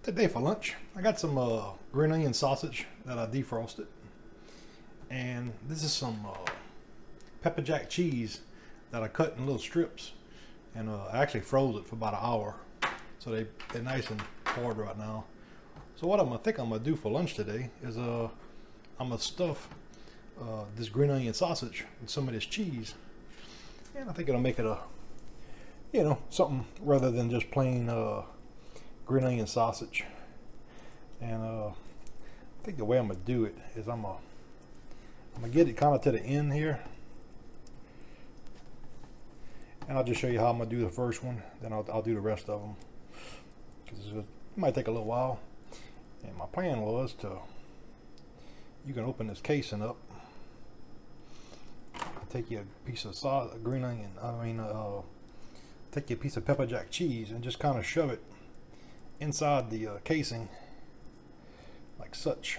Today for lunch, I got some green onion sausage that I defrosted, and this is some pepper jack cheese that I cut in little strips, and I actually froze it for about an hour, so they're nice and hard right now. So what I think I'm gonna do for lunch today is I'm gonna stuff this green onion sausage with some of this cheese, and I think it'll make it a something rather than just plain green onion sausage. And I think the way I'm gonna do it is I'm gonna get it kind of to the end here, and I'll just show you how I'm gonna do the first one, then I'll do the rest of them, because it might take a little while. And my plan was you can open this casing up, take you a piece of green onion, take you a piece of pepper jack cheese and just kind of shove it inside the casing like such.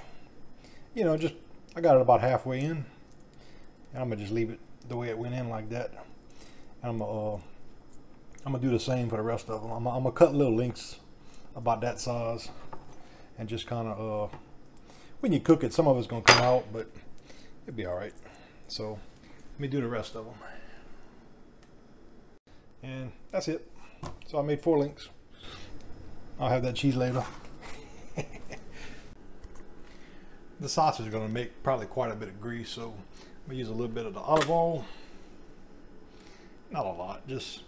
Just I got it about halfway in, and I'm gonna just leave it the way it went in like that. And I'm gonna do the same for the rest of them. I'm gonna cut little lengths about that size, and just kind of when you cook it, some of it's gonna come out, but it'll be all right. So let me do the rest of them, and that's it. So I made 4 links. I'll have that cheese later. The sausage is going to make probably quite a bit of grease, so I'm going to use a little bit of the olive oil. Not a lot, just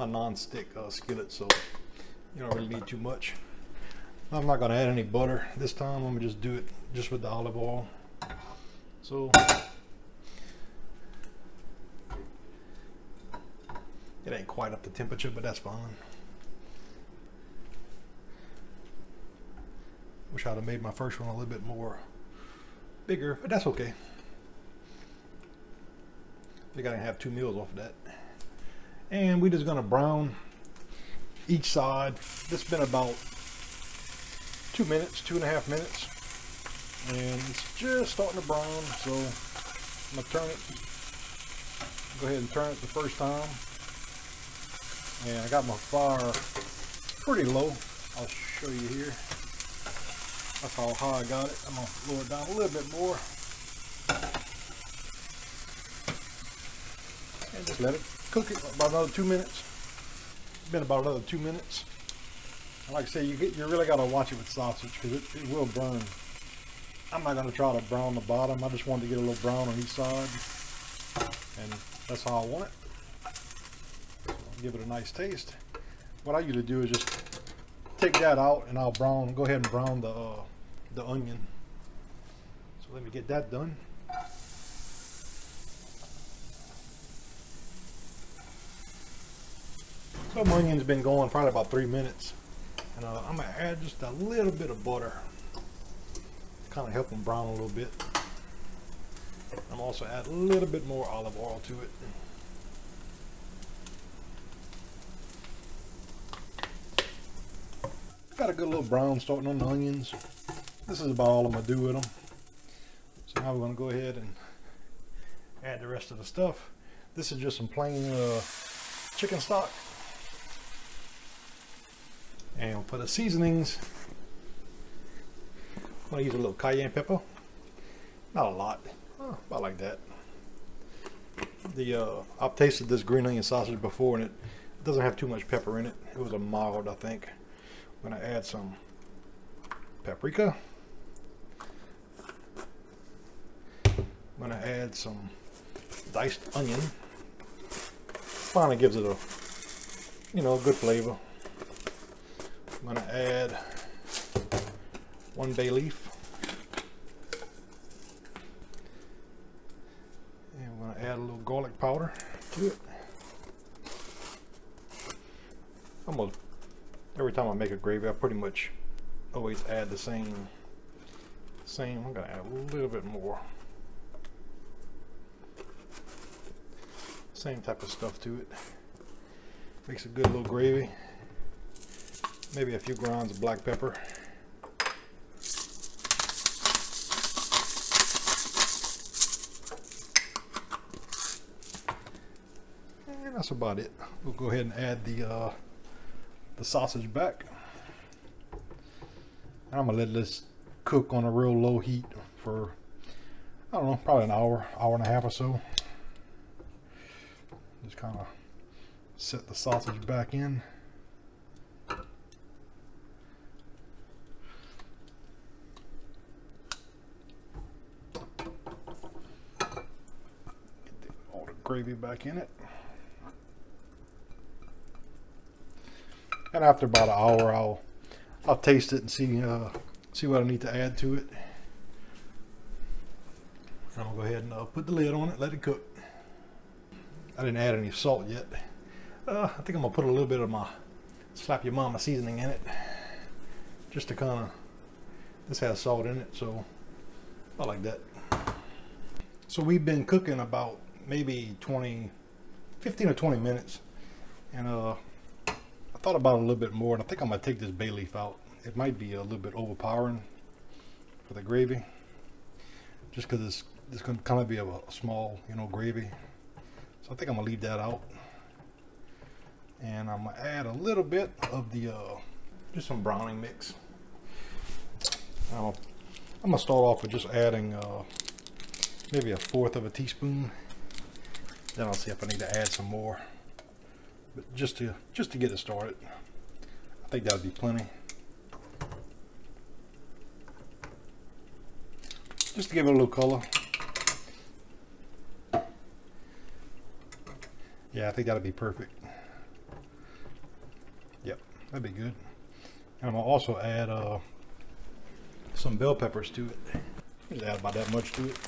a non-stick skillet, so you don't really need too much. I'm not going to add any butter this time. I'm going to just do it just with the olive oil. So it ain't quite up to temperature, but that's fine. Wish I'd have made my first one a little bit more bigger, but that's okay. I think I can have 2 meals off of that. And we're just gonna brown each side. This has been about 2 minutes, 2.5 minutes. And it's just starting to brown, so I'm gonna turn it. Go ahead and turn it the first time. And I got my fire pretty low. I'll show you here. That's how high I got it. I'm going to lower it down a little bit more. And just let it cook it about another 2 minutes. It's been about another 2 minutes. And like I say, you really got to watch it with sausage, because it will burn. I'm not going to try to brown the bottom. I just wanted to get a little brown on each side. And that's how I want it. So I'll give it a nice taste. What I usually do is just take that out, and I'll go ahead and brown the onion. So let me get that done. So my onion's been going probably about 3 minutes, and I'm gonna add just a little bit of butter, kind of help them brown a little bit. I'm also add a little bit more olive oil to it. Got a good little brown starting on the onions. This is about all I'm going to do with them. So now we're going to go ahead and add the rest of the stuff. This is just some plain chicken stock. And for the seasonings, I'm going to use a little cayenne pepper. Not a lot, about like that. I've tasted this green onion sausage before, and it doesn't have too much pepper in it. It was a mild, I think. I'm going to add some paprika. I'm going to add some diced onion. Finally gives it a good flavor. I'm going to add 1 bay leaf. And I'm going to add a little garlic powder to it. Every time I make a gravy, I pretty much always add the same. I'm going to add a little bit more. Same type of stuff to it. Makes a good little gravy. Maybe a few grounds of black pepper. And that's about it. We'll go ahead and add the sausage back. And I'm gonna let this cook on a real low heat for, I don't know, probably an hour, hour and a half or so. Just kind of set the sausage back in. All the gravy back in it. And after about an hour, I'll taste it and see what I need to add to it. I'm gonna go ahead and put the lid on it, let it cook. I didn't add any salt yet. I think I'm gonna put a little bit of my slap your mama seasoning in it, just to kind of. This has salt in it, so I like that. So we've been cooking about maybe 15 or 20 minutes, and I thought about it a little bit more, and I think I'm gonna take this bay leaf out. It might be a little bit overpowering for the gravy, just because it's gonna kind of be a small, gravy. So I think I'm gonna leave that out, and I'm gonna add a little bit of the just some browning mix. I'm gonna start off with just adding maybe 1/4 of a teaspoon. Then I'll see if I need to add some more. But just to get it started, I think that would be plenty. Just to give it a little color. Yeah, I think that'll be perfect. Yep, that'd be good. And I'm gonna also add some bell peppers to it. Just add about that much to it.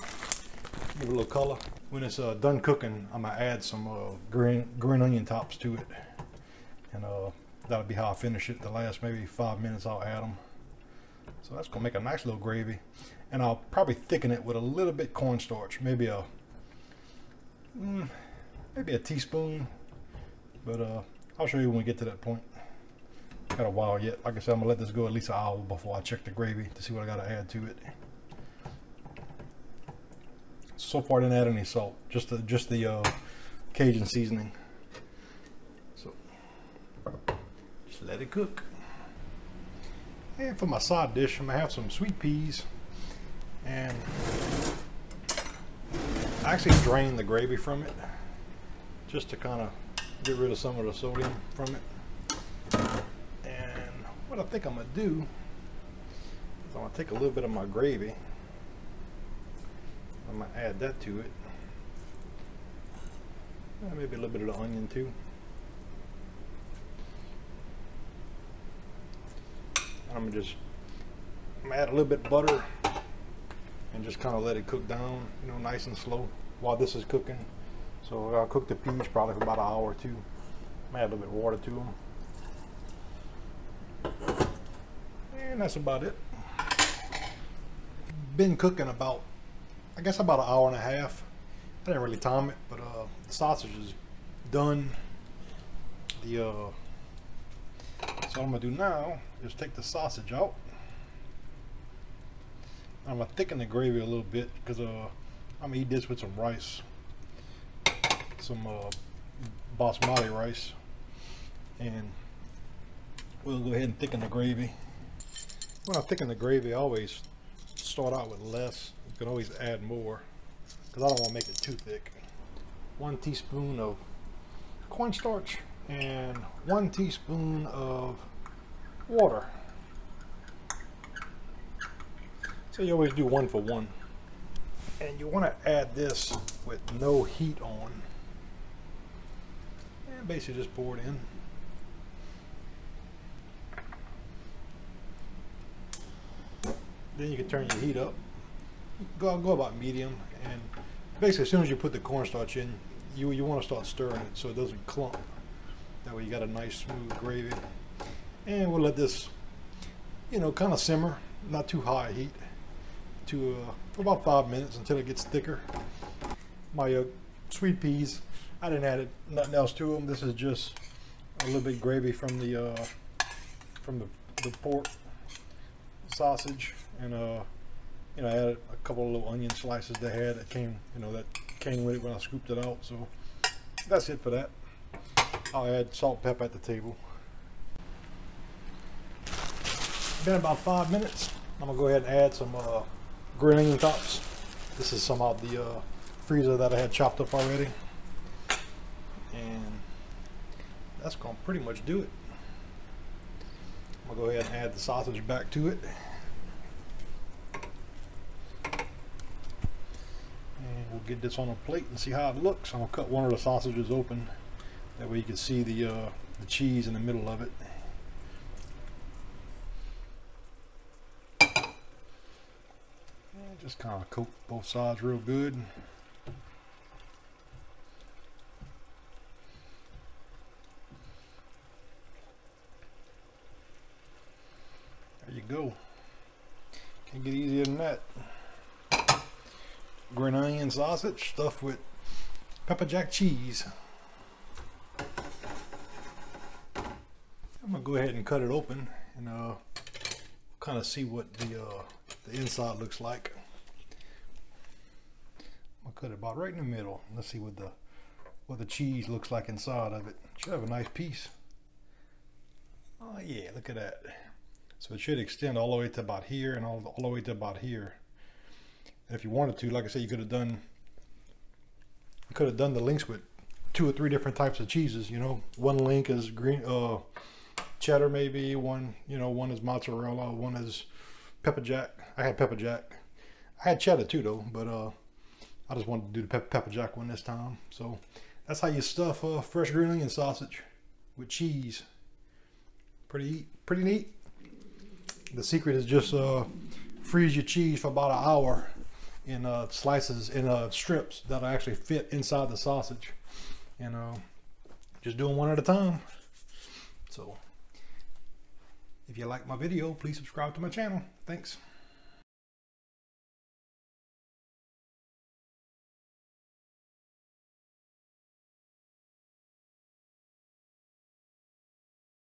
Give it a little color. When it's done cooking, I'm gonna add some green onion tops to it, and that'll be how I finish it. The last maybe 5 minutes I'll add them. So that's gonna make a nice little gravy, and I'll probably thicken it with a little bit cornstarch, maybe a teaspoon. But I'll show you when we get to that point. Got a while yet. Like I said, I'm gonna let this go at least an hour before I check the gravy to see what I gotta add to it. So far, I didn't add any salt, just the Cajun seasoning. So just let it cook. And for my side dish, I'm gonna have some sweet peas, and I actually drained the gravy from it just to kind of get rid of some of the sodium from it. And what I think I'm gonna do is I'm gonna take a little bit of my gravy. I'm going to add that to it. Maybe a little bit of the onion too. I'm going to add a little bit of butter and just kind of let it cook down, nice and slow while this is cooking. So I'll cook the peas probably for about an hour or two. Add a little bit of water to them. And that's about it. Been cooking about, I guess, about an hour and a half. I didn't really time it, but the sausage is done. So what I'm gonna do now is take the sausage out. I'm gonna thicken the gravy a little bit because I'm gonna eat this with some rice, some basmati rice, and we'll go ahead and thicken the gravy. When I thicken the gravy, I always start out with less. You can always add more because I don't want to make it too thick. 1 teaspoon of cornstarch and 1 teaspoon of water. So you always do 1 for 1. And you want to add this with no heat on. And basically just pour it in. Then you can turn your heat up. Go about medium, and basically as soon as you put the cornstarch in, you want to start stirring it so it doesn't clump. That way you got a nice smooth gravy. And we'll let this, kind of simmer, not too high heat, for about 5 minutes until it gets thicker. My sweet peas, I didn't add nothing else to them. This is just a little bit gravy from the pork sausage, and I added a couple of little onion slices they had that came with it when I scooped it out. So that's it for that. I'll add salt, pepper at the table. been about 5 minutes. I'm gonna go ahead and add some green onion tops. This is some out the freezer that I had chopped up already, and that's gonna pretty much do it. I'm gonna go ahead and add the sausage back to it, and we'll get this on a plate and see how it looks. I'm gonna cut one of the sausages open, that way you can see the cheese in the middle of it. And just kind of coat both sides real good. There you go. Can't get easier than that. Green onion sausage stuffed with pepper jack cheese. I'm gonna go ahead and cut it open and kind of see what the inside looks like. I'm gonna cut it about right in the middle. Let's see what the cheese looks like inside of it. Should have a nice piece. Oh yeah, look at that. So it should extend all the way to about here and all the way to about here. And if you wanted to, like I said, you could have done the links with 2 or 3 different types of cheeses. You know, one link is green cheddar, maybe one is mozzarella, one is pepper jack. I had pepper jack. I had cheddar too though, but I just wanted to do the pepper jack one this time. So that's how you stuff fresh green onion sausage with cheese. Pretty neat. The secret is just freeze your cheese for about an hour in slices, in strips that'll actually fit inside the sausage, and just doing one at a time. So if you like my video, please subscribe to my channel. Thanks.